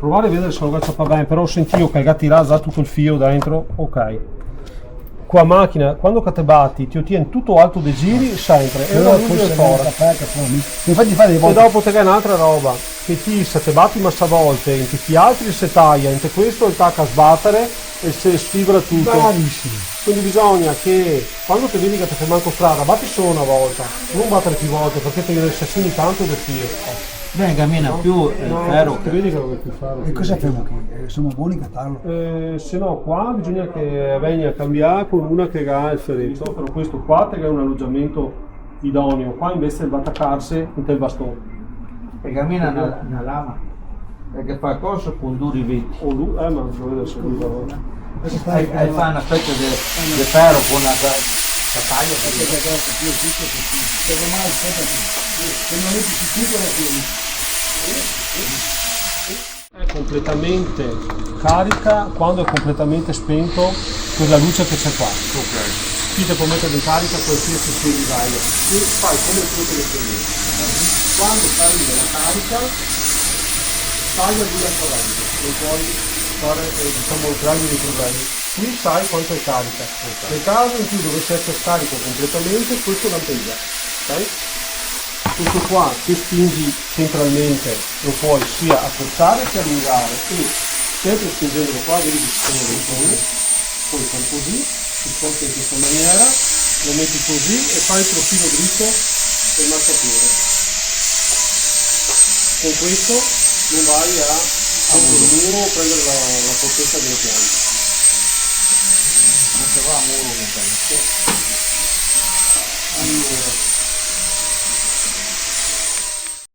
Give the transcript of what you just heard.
provare a vedere se lo gaccia bene, però senti io che tira già tutto il filo dentro, ok. Qua macchina, quando te batti, ti ottieni tutto alto dei giri sempre, e Però non lungo il foro. Infatti fare dei E volte. dopo te che è un'altra roba, che ti se te batti massa volte, in tutti gli altri se taglia, in te questo il tacca a sbattere e se sfibra tutto. Bravissimo. Quindi bisogna che quando ti vedi che ti fai manco strada, batti solo una volta, non battere più volte perché ti assassini tanto del filo. Beh, cammina più il No, ferro ti vedi che non vuoi più farlo. E cosa facciamo qui? Siamo buoni a catarlo. Se no qua bisogna che venga a cambiare con una che ha il ferretto, però questo qua che è un alloggiamento idoneo, qua invece va attaccarsi in tel bastone. e cammina nella lama perché fa cosa con duri viti. O lui, ma non lo vedo se lui lavora. E fa una specie di ferro con una taglia È completamente carica quando è completamente spento quella luce che c'è qua. Qui ti può mettere in carica qualsiasi sia di vaio e fai come il tuo telefonino. Quando arriva la carica taglia via la corrente, non puoi fare entrargli dei problemi. Qui sai quanto è carica. Nel caso in cui dovesse essere scarico completamente, questo lampeggia. Ok? Questo qua che spingi centralmente lo puoi sia accorciare che allungare e sempre spingendolo qua vedi che ci sono dei cone, poi fai così, si sposta in questa maniera, lo metti così e fai il profilo dritto del marciapiede. Con questo non vai a contro il muro o prendere la fortezza delle piante. non si va a muro. Allora,